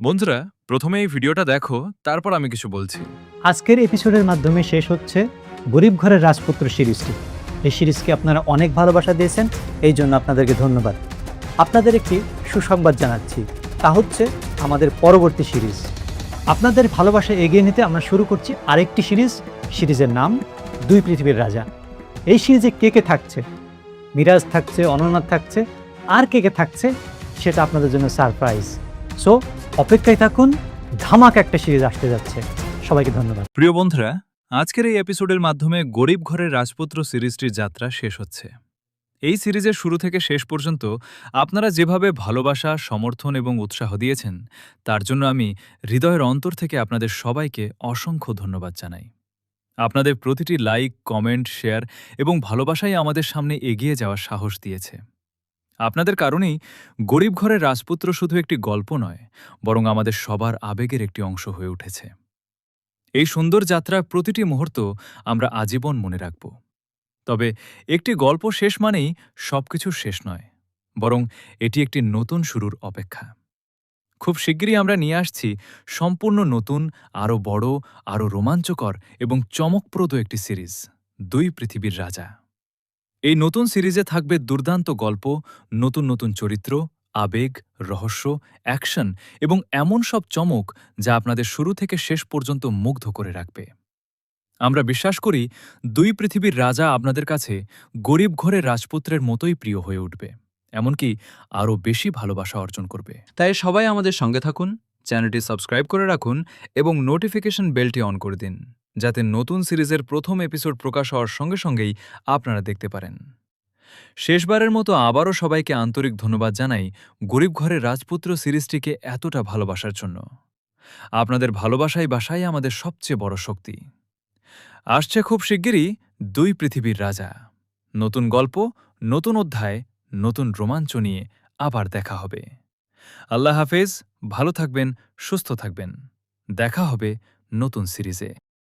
বন্ধুরা, প্রথমে এই ভিডিওটা দেখো, তারপর আমি কিছু বলছি। আজকের এপিসোডের মাধ্যমে শেষ হচ্ছে গরিব ঘরের রাজপুত্র সিরিজটি। এই সিরিজকে আপনারা অনেক ভালোবাসা দিয়েছেন, এই জন্য আপনাদেরকে ধন্যবাদ। আপনাদের একটি সুসংবাদ জানাচ্ছি, তা হচ্ছে আমাদের পরবর্তী সিরিজ। আপনাদের ভালোবাসা এগিয়ে নিতে আমরা শুরু করছি আরেকটি সিরিজের নাম দুই পৃথিবীর রাজা। এই সিরিজে কে কে থাকছে, মিরাজ থাকছে, অনন্যা থাকছে, আর কে কে থাকছে সেটা আপনাদের জন্য সারপ্রাইজ। সো অপেক্ষায় থাকুন, ধামাক একটা সিরিজ আসতে যাচ্ছে। সবাইকে ধন্যবাদ। প্রিয় বন্ধুরা, আজকের এই এপিসোডের মাধ্যমে গরিব ঘরের রাজপুত্র সিরিজটির যাত্রা শেষ হচ্ছে। এই সিরিজের শুরু থেকে শেষ পর্যন্ত আপনারা যেভাবে ভালোবাসা, সমর্থন এবং উৎসাহ দিয়েছেন, তার জন্য আমি হৃদয়ের অন্তর থেকে আপনাদের সবাইকে অসংখ্য ধন্যবাদ জানাই। আপনাদের প্রতিটি লাইক, কমেন্ট, শেয়ার এবং ভালোবাসাই আমাদের সামনে এগিয়ে যাওয়ার সাহস দিয়েছে। আপনাদের কারণেই গরিব ঘরের রাজপুত্র শুধু একটি গল্প নয়, বরং আমাদের সবার আবেগের একটি অংশ হয়ে উঠেছে। এই সুন্দর যাত্রার প্রতিটি মুহূর্ত আমরা আজীবন মনে রাখব। তবে একটি গল্প শেষ মানেই সবকিছু শেষ নয়, বরং এটি একটি নতুন শুরুর অপেক্ষা। খুব শিগগিরই আমরা নিয়ে আসছি সম্পূর্ণ নতুন, আরও বড়, আরও রোমাঞ্চকর এবং চমকপ্রদ একটি সিরিজ, দুই পৃথিবীর রাজা। এই নতুন সিরিজে থাকবে দুর্দান্ত গল্প, নতুন নতুন চরিত্র, আবেগ, রহস্য, অ্যাকশন এবং এমন সব চমক যা আপনাদের শুরু থেকে শেষ পর্যন্ত মুগ্ধ করে রাখবে। আমরা বিশ্বাস করি দুই পৃথিবীর রাজা আপনাদের কাছে গরিব ঘরের রাজপুত্রের মতোই প্রিয় হয়ে উঠবে, এমনকি আরও বেশি ভালোবাসা অর্জন করবে। তাই সবাই আমাদের সঙ্গে থাকুন, চ্যানেলটি সাবস্ক্রাইব করে রাখুন এবং নোটিফিকেশন বেলটি অন করে দিন, যাতে নতুন সিরিজের প্রথম এপিসোড প্রকাশ হওয়ার সঙ্গে সঙ্গেই আপনারা দেখতে পারেন। শেষবারের মতো আবারও সবাইকে আন্তরিক ধন্যবাদ জানাই গরিব ঘরের রাজপুত্র সিরিজটিকে এতটা ভালোবাসার জন্য। আপনাদের ভালোবাসাই বাসাই আমাদের সবচেয়ে বড় শক্তি। আসছে খুব শিগগিরই দুই পৃথিবীর রাজা। নতুন গল্প, নতুন অধ্যায়, নতুন রোমাঞ্চ নিয়ে আবার দেখা হবে। আল্লাহ হাফেজ, ভালো থাকবেন, সুস্থ থাকবেন। দেখা হবে নতুন সিরিজে।